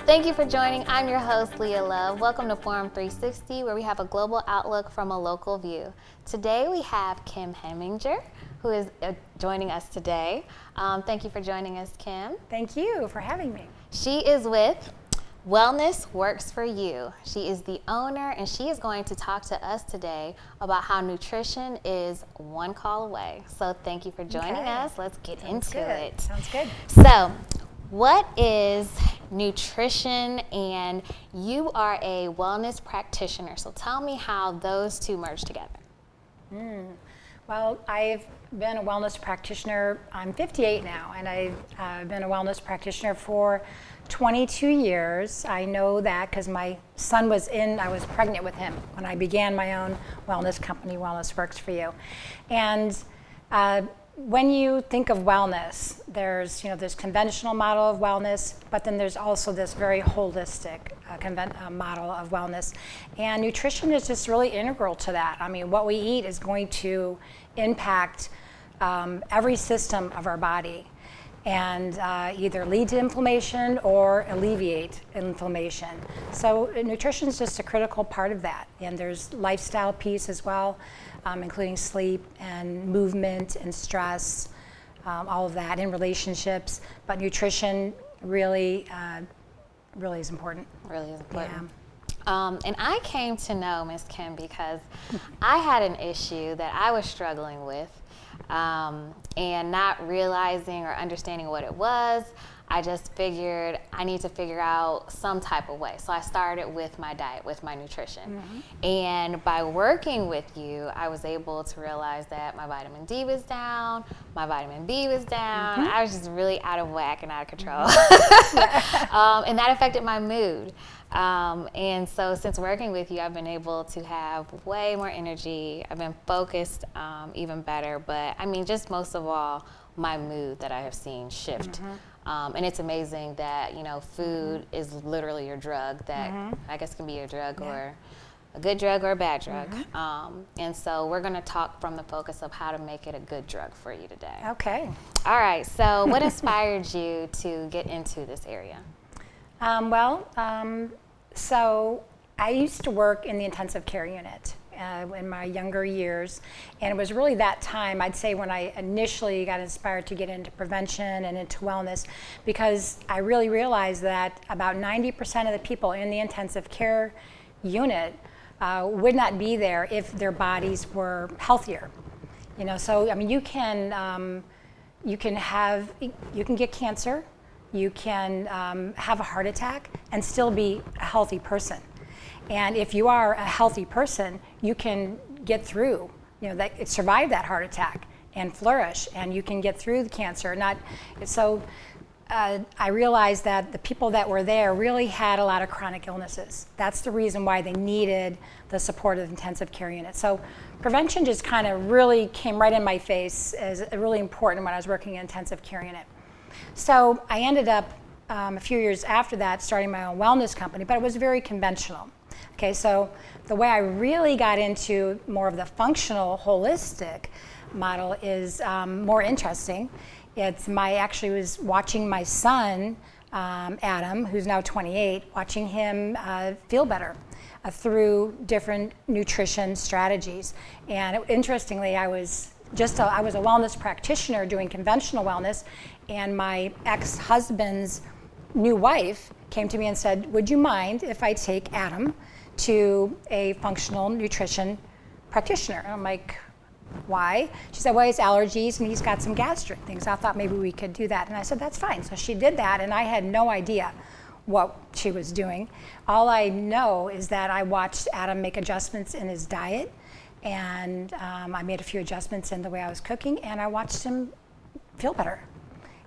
Thank you for joining. I'm your host, Leah Love. Welcome to Forum 360, where we have a global outlook from a local view. Today we have Kim Hemminger, who is joining us today. Thank you for joining us, Kim. Thank you for having me. She is with Wellness Works for You. She is the owner, and she is going to talk to us today about how nutrition is one call away. So thank you for joining us. Let's get into it. Sounds good. So, what is nutrition? And you are a wellness practitioner, so tell me how those two merge together. Well, I've been a wellness practitioner. I'm 58 now, and I've been a wellness practitioner for 22 years. I know that because my son I was pregnant with him when I began my own wellness company, Wellness Works for You. And when you think of wellness, there's this conventional model of wellness, but then there's also this very holistic model of wellness. And nutrition is just really integral to that. I mean, what we eat is going to impact every system of our body and either lead to inflammation or alleviate inflammation. So nutrition is just a critical part of that. And there's lifestyle piece as well, including sleep and movement and stress, all of that in relationships. But nutrition really is important. Really is important. Yeah. And I came to know Miss Kim because I had an issue that I was struggling with, and not realizing or understanding what it was. I just figured I need to figure out some type of way. So I started with my diet, with my nutrition. And by working with you, I was able to realize that my vitamin D was down, my vitamin B was down. I was just really out of whack and out of control. And that affected my mood. And so since working with you, I've been able to have way more energy. I've been focused even better. But I mean, just most of all, my mood that I have seen shift. And it's amazing that, food is literally your drug that I guess can be your drug or a good drug or a bad drug. And so we're going to talk from the focus of how to make it a good drug for you today. Okay. All right. So what inspired you to get into this area? So I used to work in the intensive care unit in my younger years, and it was really that time, I'd say, when I initially got inspired to get into prevention and into wellness, because I really realized that about 90% of the people in the intensive care unit would not be there if their bodies were healthier. So I mean, you can get cancer, you can have a heart attack and still be a healthy person. And if you are a healthy person, you can get through, survive that heart attack and flourish, and you can get through the cancer. I realized that the people that were there really had a lot of chronic illnesses. That's the reason why they needed the support of the intensive care unit. So prevention just kind of really came right in my face as really important when I was working in intensive care unit. So I ended up a few years after that starting my own wellness company, but it was very conventional. Okay, so the way I really got into more of the functional, holistic model is more interesting. Actually was watching my son, Adam, who's now 28, watching him feel better through different nutrition strategies. And interestingly, I was a wellness practitioner doing conventional wellness, and my ex-husband's new wife came to me and said, "Would you mind if I take Adam to a functional nutrition practitioner?" And I'm like, "Why?" She said, "Well, he has allergies and he's got some gastric things. I thought maybe we could do that." And I said, "That's fine." So she did that, and I had no idea what she was doing. All I know is that I watched Adam make adjustments in his diet, and I made a few adjustments in the way I was cooking, and I watched him feel better.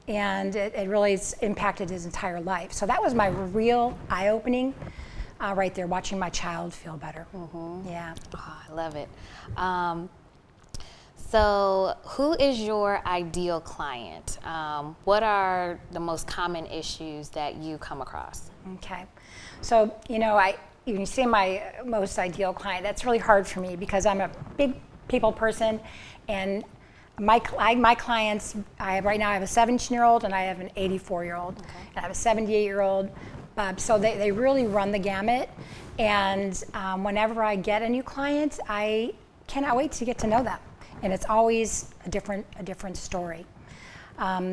And it really impacted his entire life. So that was my real eye-opening right there, watching my child feel better. Yeah. Oh, I love it. So who is your ideal client? What are the most common issues that you come across? Okay. So, you see my most ideal client, that's really hard for me because I'm a big people person, and my clients, right now I have a 17-year-old and I have an 84-year-old, and I have a 78-year-old. So they really run the gamut, and whenever I get a new client, I cannot wait to get to know them, and it's always a different story.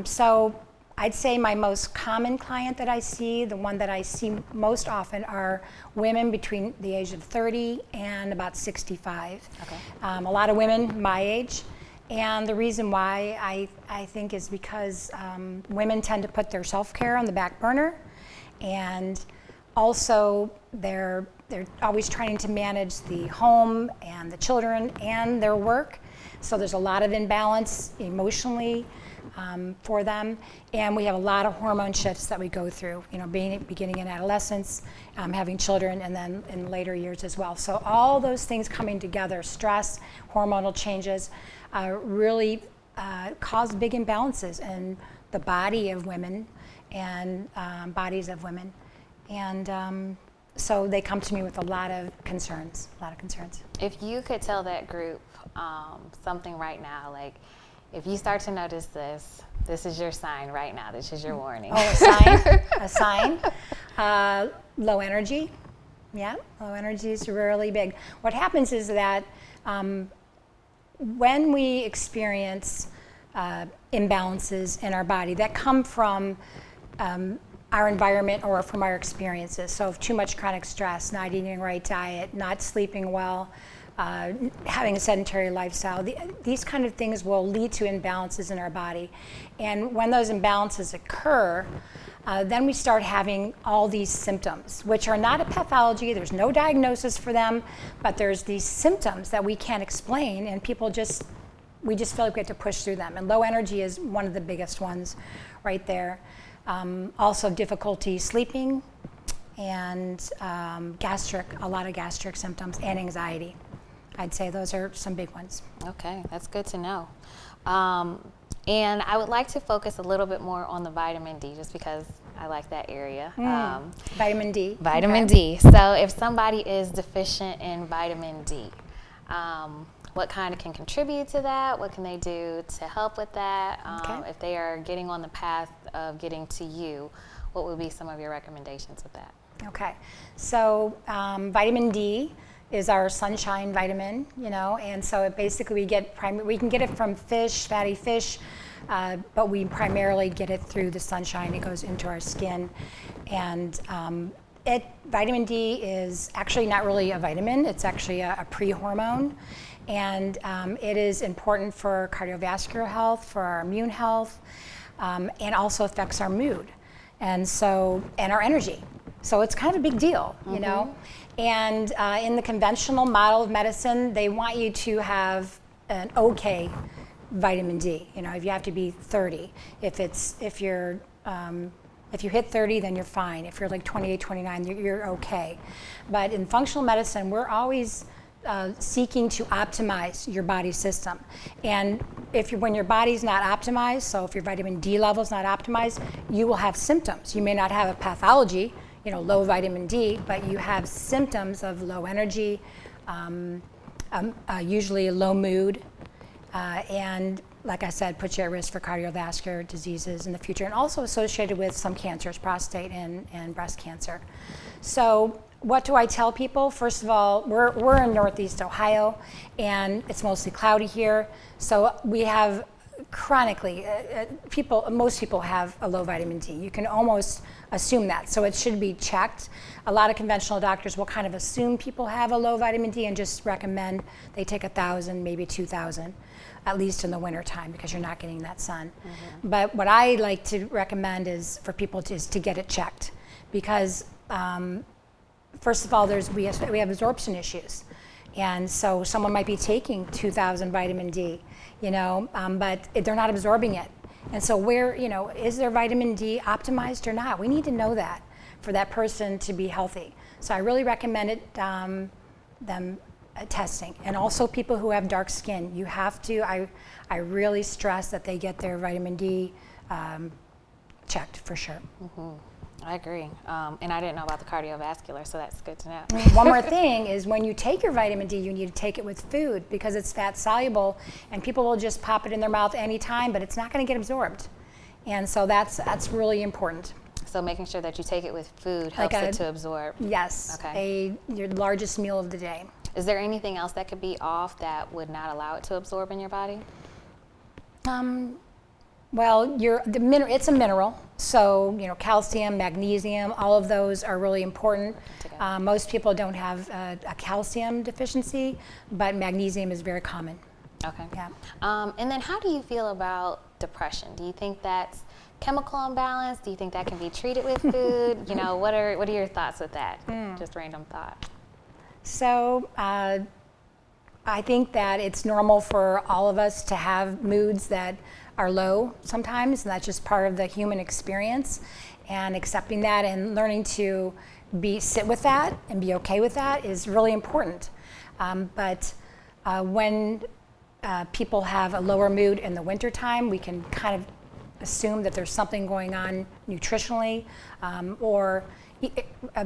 So I'd say my most common client that I see, the one that I see most often, are women between the age of 30 and about 65. Okay. A lot of women my age. And the reason why I think is because women tend to put their self-care on the back burner, and also they're always trying to manage the home and the children and their work. So there's a lot of imbalance emotionally for them, and we have a lot of hormone shifts that we go through, beginning in adolescence, having children, and then in later years as well. So all those things coming together, stress, hormonal changes, really cause big imbalances in the body of women and bodies of women. And so they come to me with a lot of concerns. If you could tell that group something right now, like if you start to notice this is your sign right now, this is your warning. Oh, a sign. Low energy. Yeah, low energy is really big. What happens is that when we experience imbalances in our body that come from our environment or from our experiences, so if too much chronic stress, not eating the right diet, not sleeping well, having a sedentary lifestyle, these kind of things will lead to imbalances in our body. And when those imbalances occur, then we start having all these symptoms, which are not a pathology. There's no diagnosis for them, but there's these symptoms that we can't explain, and we just feel like we have to push through them. And low energy is one of the biggest ones right there. Also difficulty sleeping, and a lot of gastric symptoms, and anxiety. I'd say those are some big ones. Okay, that's good to know. And I would like to focus a little bit more on the vitamin D, just because I like that area. Vitamin D. Vitamin D. So if somebody is deficient in vitamin D, what kind of can contribute to that? What can they do to help with that? If they are getting on the path of getting to you, what would be some of your recommendations with that? Okay, so vitamin D is our sunshine vitamin, and so it basically we can get it from fish, fatty fish, but we primarily get it through the sunshine. It goes into our skin, and vitamin D is actually not really a vitamin. It's actually a pre-hormone, and it is important for cardiovascular health, for our immune health, and also affects our mood, and our energy. So it's kind of a big deal, And in the conventional model of medicine, they want you to have an okay vitamin D. If you have to be 30, if you hit 30, then you're fine. If you're like 28, 29, you're okay. But in functional medicine, we're always seeking to optimize your body system. And when your body's not optimized, so if your vitamin D level's not optimized, you will have symptoms. You may not have a pathology, low vitamin D, but you have symptoms of low energy, usually a low mood, and like I said, puts you at risk for cardiovascular diseases in the future, and also associated with some cancers, prostate and breast cancer. So what do I tell people? First of all, we're in Northeast Ohio, and it's mostly cloudy here, so we have chronically, most people have a low vitamin D. You can almost assume that, so it should be checked. A lot of conventional doctors will kind of assume people have a low vitamin D and just recommend they take 1,000, maybe 2,000, at least in the winter time, because you're not getting that sun. But what I like to recommend is for people to get it checked, because first of all, we have absorption issues. And so someone might be taking 2,000 vitamin D, but they're not absorbing it. And so is their vitamin D optimized or not? We need to know that for that person to be healthy. So I really recommend them testing. And also people who have dark skin, you have to, I really stress that they get their vitamin D checked for sure. I agree. And I didn't know about the cardiovascular, so that's good to know. One more thing is when you take your vitamin D, you need to take it with food because it's fat soluble, and people will just pop it in their mouth anytime, but it's not going to get absorbed. And so that's really important. So making sure that you take it with food helps it to absorb. Yes. Okay. Your largest meal of the day. Is there anything else that could be off that would not allow it to absorb in your body? Well, it's a mineral, so calcium, magnesium, all of those are really important. Most people don't have a calcium deficiency, but magnesium is very common. Okay. Yeah. And then how do you feel about depression? Do you think that's chemical imbalance? Do you think that can be treated with food? What are your thoughts with that? Just random thought. So I think that it's normal for all of us to have moods that are low sometimes, and that's just part of the human experience. And accepting that and learning to sit with that and be okay with that is really important. But when people have a lower mood in the wintertime, we can kind of assume that there's something going on nutritionally, or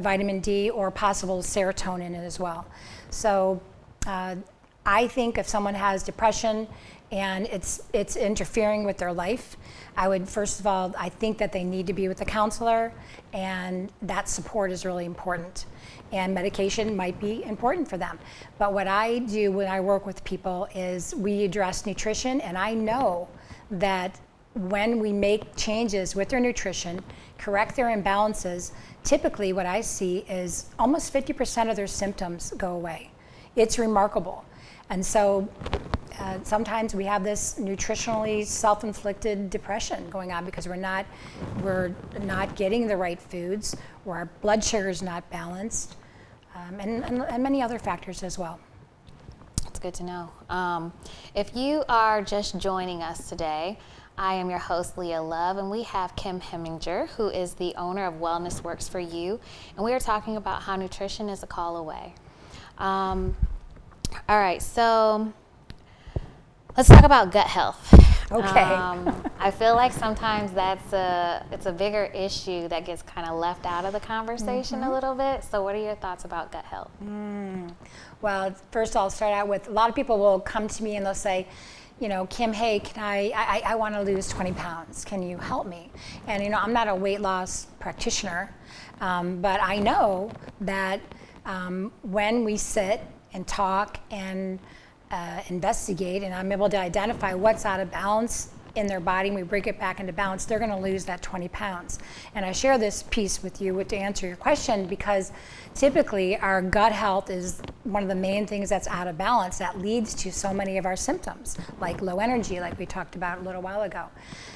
vitamin D, or possible serotonin as well. So I think if someone has depression and it's interfering with their life, I would, first of all, I think that they need to be with a counselor, and that support is really important. And medication might be important for them. But what I do when I work with people is we address nutrition, and I know that when we make changes with their nutrition, correct their imbalances, typically what I see is almost 50% of their symptoms go away. It's remarkable. And so sometimes we have this nutritionally self-inflicted depression going on because we're not getting the right foods, or our blood sugar is not balanced, and many other factors as well. That's good to know. If you are just joining us today, I am your host, Leah Love, and we have Kim Hemminger, who is the owner of Wellness Works for You, and we are talking about how nutrition is a call away. All right, so let's talk about gut health. Okay. I feel like sometimes it's a bigger issue that gets kind of left out of the conversation a little bit. So what are your thoughts about gut health? Well, first I'll start out with, a lot of people will come to me and they'll say, Kim, hey, can I want to lose 20 pounds. Can you help me? And I'm not a weight loss practitioner, but I know that when we sit and talk and investigate, and I'm able to identify what's out of balance in their body, and we bring it back into balance, they're going to lose that 20 pounds. And I share this piece with you to answer your question because typically our gut health is one of the main things that's out of balance that leads to so many of our symptoms, like low energy, like we talked about a little while ago.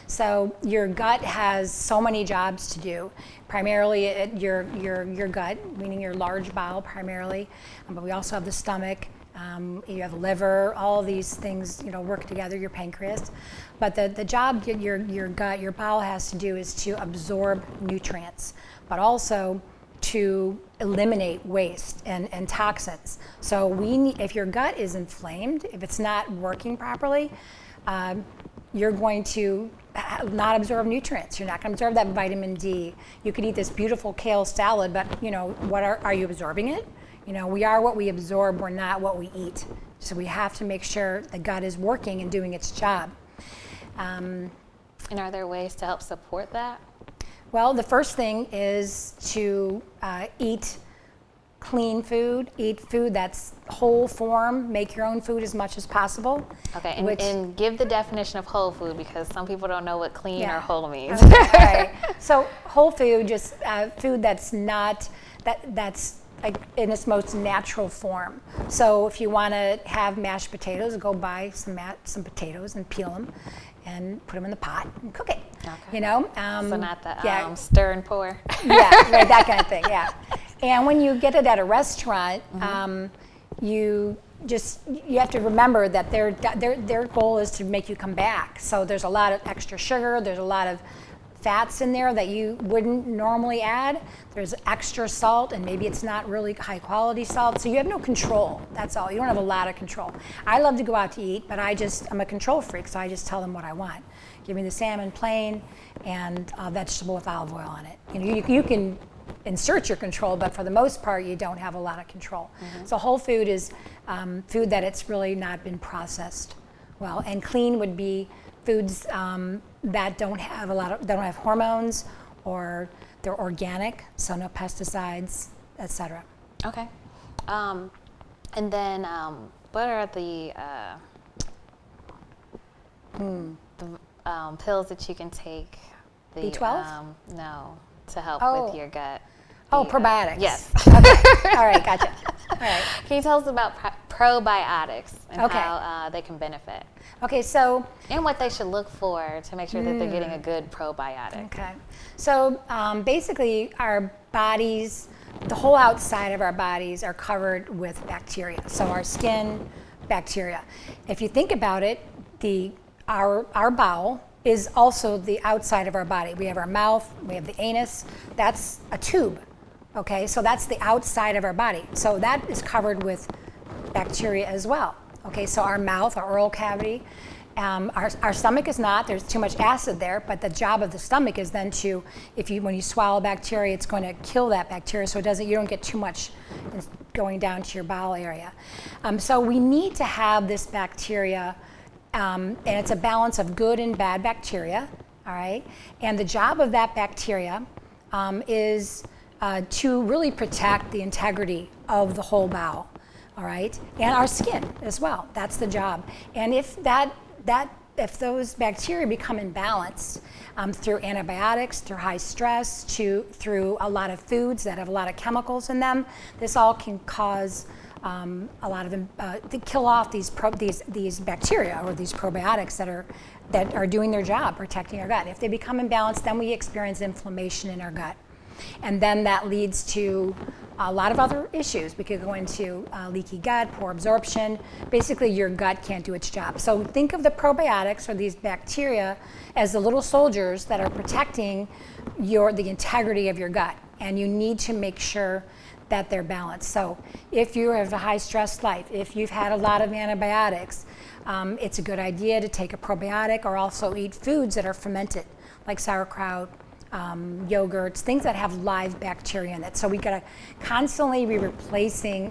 So your gut has so many jobs to do. Primarily your gut, meaning your large bowel primarily, but we also have the stomach. You have the liver, all of these things, work together, your pancreas. But the job that your gut, your bowel has to do is to absorb nutrients, but also to eliminate waste and toxins. So if your gut is inflamed, if it's not working properly, you're going to not absorb nutrients. You're not going to absorb that vitamin D. You could eat this beautiful kale salad, but are you absorbing it? We are what we absorb, we're not what we eat. So we have to make sure the gut is working and doing its job. And are there ways to help support that? Well, the first thing is to eat clean food, eat food that's whole form, make your own food as much as possible. Okay, and give the definition of whole food because some people don't know what clean or whole means. Okay. Right. So whole food, just food that's not, that's like in its most natural form. So if you want to have mashed potatoes, go buy some potatoes and peel them and put them in the pot and cook it. Okay. So not the stir and pour. Yeah, right, that kind of thing. Yeah. And when you get it at a restaurant, you have to remember that their goal is to make you come back. So there's a lot of extra sugar. There's a lot of fats in there that you wouldn't normally add. There's extra salt, and maybe it's not really high quality salt, so you have no control. That's all. You don't have a lot of control. I love to go out to eat, but I'm a control freak, so I just tell them what I want. Give me the salmon plain and a vegetable with olive oil on it. You can insert your control, but for the most part, you don't have a lot of control. So whole food is food that it's really not been processed well, and clean would be foods that don't have hormones, or they're organic, so no pesticides, etc. Okay. And then what are the pills that you can take? B12? No, to help with your gut. Probiotics. Yes. Okay. All right, gotcha. All right. Can you tell us about probiotics and how they can benefit? Okay, so. And what they should look for to make sure that they're getting a good probiotic. Okay. So basically, our bodies, the whole outside of our bodies are covered with bacteria. So our skin, bacteria. If you think about it, our bowel is also the outside of our body. We have our mouth, we have the anus. That's a tube. Okay, so that's the outside of our body. So that is covered with bacteria as well. Okay, so our mouth, our oral cavity, our stomach is not. There's too much acid there, but the job of the stomach is then to, when you swallow bacteria, it's going to kill that bacteria, so you don't get too much going down to your bowel area. So we need to have this bacteria, and it's a balance of good and bad bacteria. All right, and the job of that bacteria is to really protect the integrity of the whole bowel. All right, and our skin as well. That's the job. And if those bacteria become imbalanced through antibiotics, through high stress, through a lot of foods that have a lot of chemicals in them, this all can cause a lot of them to kill off these bacteria or these probiotics that are doing their job protecting our gut. If they become imbalanced, then we experience inflammation in our gut. And then that leads to a lot of other issues. We could go into leaky gut, poor absorption. Basically, your gut can't do its job. So think of the probiotics, or these bacteria, as the little soldiers that are protecting the integrity of your gut. And you need to make sure that they're balanced. So if you have a high stress life, if you've had a lot of antibiotics, it's a good idea to take a probiotic, or also eat foods that are fermented, like sauerkraut, yogurts, things that have live bacteria in it. So we gotta constantly be replacing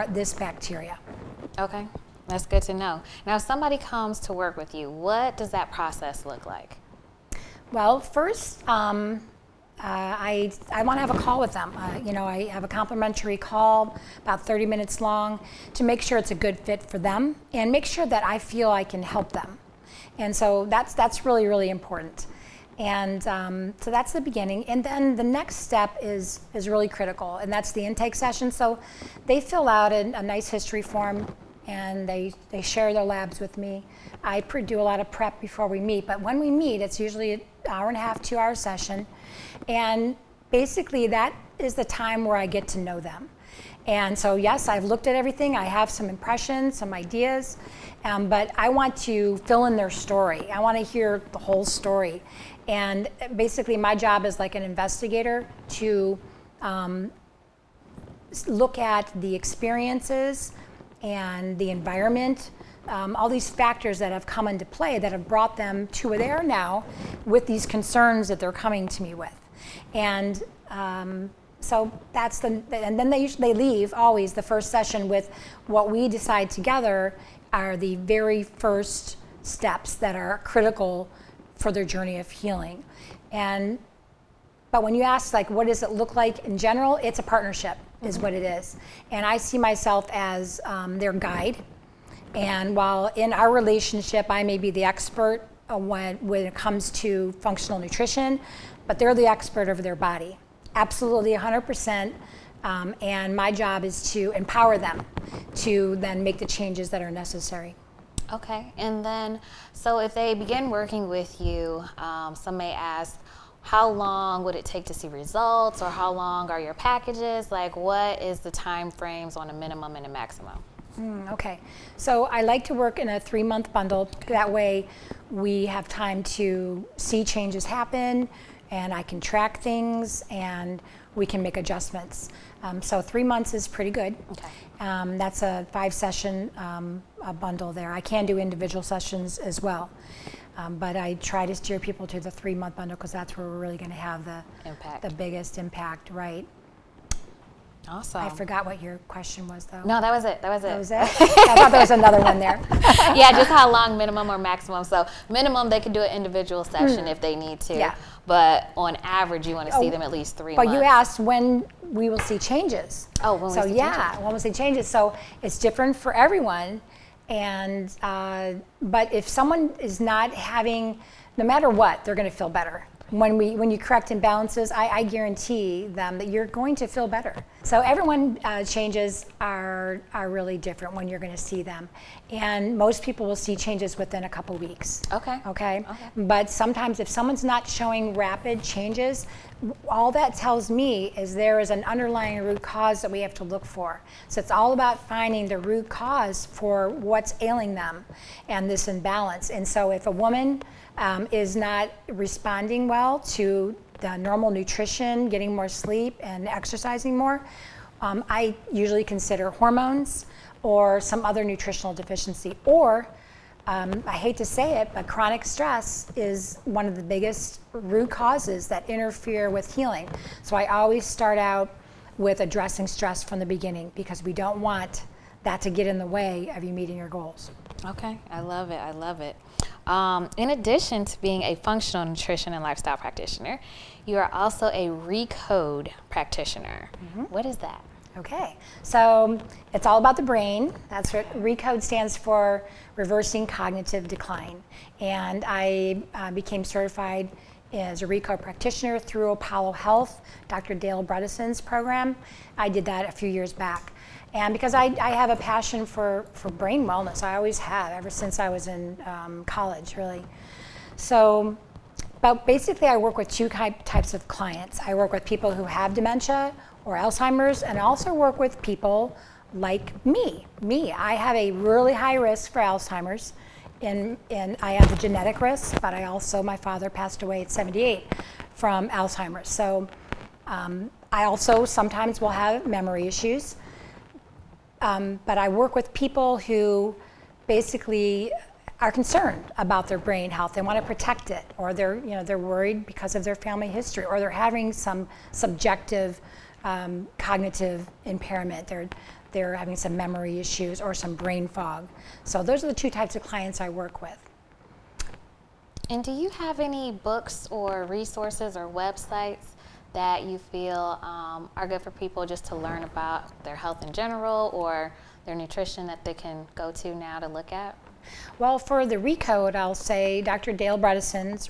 this bacteria. Okay, that's good to know. Now, if somebody comes to work with you, what does that process look like? Well, first, I want to have a call with them. I have a complimentary call, about 30 minutes long, to make sure it's a good fit for them and make sure that I feel I can help them. And so that's really, really important. And so that's the beginning. And then the next step is really critical, and that's the intake session. So they fill out a nice history form, and they share their labs with me. I do a lot of prep before we meet, but when we meet, it's usually an hour and a half, 2-hour session. And basically that is the time where I get to know them. And so yes, I've looked at everything. I have some impressions, some ideas, but I want to fill in their story. I want to hear the whole story. And basically my job is like an investigator to look at the experiences and the environment, all these factors that have come into play that have brought them to where they are now with these concerns that they're coming to me with. And so that's and then they leave always the first session with what we decide together are the very first steps that are critical for their journey of healing. But when you ask, like, what does it look like in general, it's a partnership is what it is. And I see myself as their guide. And while in our relationship, I may be the expert when it comes to functional nutrition, but they're the expert over their body. Absolutely 100%. And my job is to empower them to then make the changes that are necessary. Okay, and then, so if they begin working with you, some may ask, how long would it take to see results, or how long are your packages? Like, what is the time frames on a minimum and a maximum? Okay, so I like to work in a 3-month bundle. That way we have time to see changes happen and I can track things, and we can make adjustments. So 3 months is pretty good. Okay. That's a 5-session a bundle there. I can do individual sessions as well. But I try to steer people to the 3-month bundle because that's where we're really going to have the biggest impact, right? Awesome. I forgot what your question was, though. No, that was it. That was it. That was it? I thought there was another one there. Yeah, just how long minimum or maximum. So minimum, they can do an individual session if they need to. Yeah. But on average, you want to see them at least 3 months. But you asked when we will see changes. Oh, when we see changes. When we'll see changes. So it's different for everyone. And but if someone is not having, no matter what, they're going to feel better. When you correct imbalances, I guarantee them that you're going to feel better. So everyone changes are really different when you're going to see them, and most people will see changes within a couple weeks. Okay. But sometimes if someone's not showing rapid changes, all that tells me is there is an underlying root cause that we have to look for. So it's all about finding the root cause for what's ailing them and this imbalance. And so if a woman is not responding well to the normal nutrition, getting more sleep, and exercising more, I usually consider hormones or some other nutritional deficiency. Or, I hate to say it, but chronic stress is one of the biggest root causes that interfere with healing. So I always start out with addressing stress from the beginning because we don't want that to get in the way of you meeting your goals. Okay, I love it. I love it. In addition to being a functional nutrition and lifestyle practitioner, you are also a Recode practitioner. What is that? Okay, so it's all about the brain. That's what Recode stands for, reversing cognitive decline. And I became certified as a Recode practitioner through Apollo Health, Dr. Dale Bredesen's program. I did that a few years back. And because I have a passion for brain wellness, I always have, ever since I was in college, really. So, but basically I work with two types of clients. I work with people who have dementia or Alzheimer's, and I also work with people like me. I have a really high risk for Alzheimer's, and I have the genetic risk, but my father passed away at 78 from Alzheimer's. So I also sometimes will have memory issues. But I work with people who basically are concerned about their brain health. They want to protect it, or they're worried because of their family history, or they're having some subjective cognitive impairment. They're having some memory issues or some brain fog. So those are the two types of clients I work with. And do you have any books or resources or websites that you feel are good for people just to learn about their health in general or their nutrition that they can go to now to look at? Well, for the Recode, I'll say Dr. Dale Bredesen's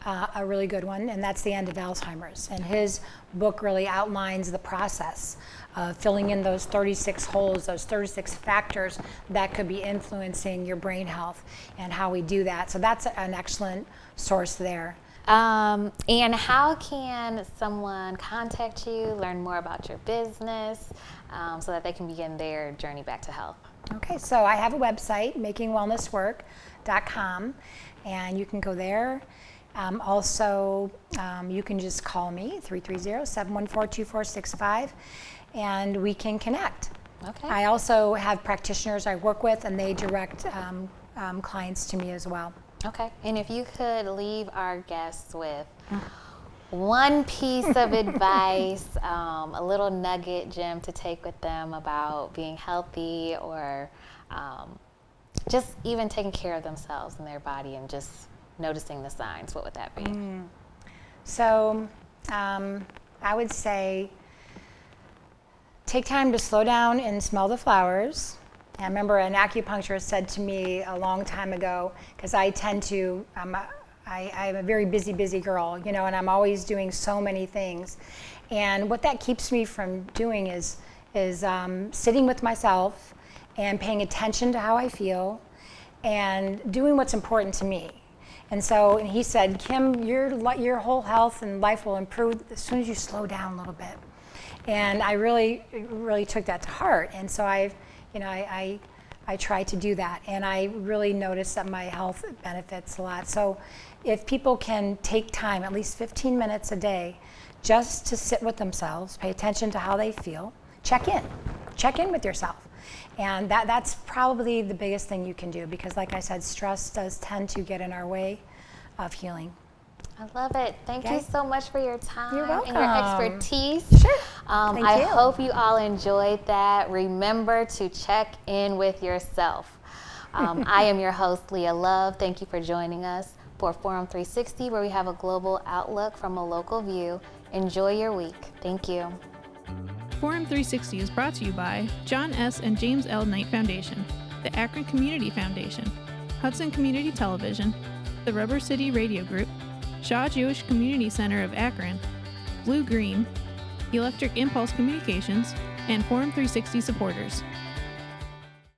a really good one, and that's The End of Alzheimer's. And his book really outlines the process of filling in those 36 holes, those 36 factors that could be influencing your brain health and how we do that. So that's an excellent source there. And how can someone contact you, learn more about your business, so that they can begin their journey back to health? Okay, so I have a website, makingwellnesswork.com, and you can go there. Also, you can just call me, 330-714-2465, and we can connect. Okay. I also have practitioners I work with, and they direct clients to me as well. Okay, and if you could leave our guests with one piece of advice, a little nugget gem to take with them about being healthy, or just even taking care of themselves and their body and just noticing the signs, what would that be? So I would say take time to slow down and smell the flowers. I remember an acupuncturist said to me a long time ago, because I tend to, I'm a very busy girl, and I'm always doing so many things. And what that keeps me from doing is sitting with myself and paying attention to how I feel and doing what's important to me. And he said, Kim, your whole health and life will improve as soon as you slow down a little bit. And I really took that to heart. And so I I try to do that, and I really notice that my health benefits a lot. So if people can take time, at least 15 minutes a day, just to sit with themselves, pay attention to how they feel, check in with yourself. And that's probably the biggest thing you can do, because like I said, stress does tend to get in our way of healing. I love it. Thank you so much for your time You're welcome. and your expertise. Sure. Thank I you. hope you all enjoyed that. Remember to check in with yourself. I am your host, Leah Love. Thank you for joining us for Forum 360, where we have a global outlook from a local view. Enjoy your week. Thank you. Forum 360 is brought to you by John S. and James L. Knight Foundation, the Akron Community Foundation, Hudson Community Television, the Rubber City Radio Group, Shaw Jewish Community Center of Akron, Blue Green, Electric Impulse Communications, and Forum 360 supporters.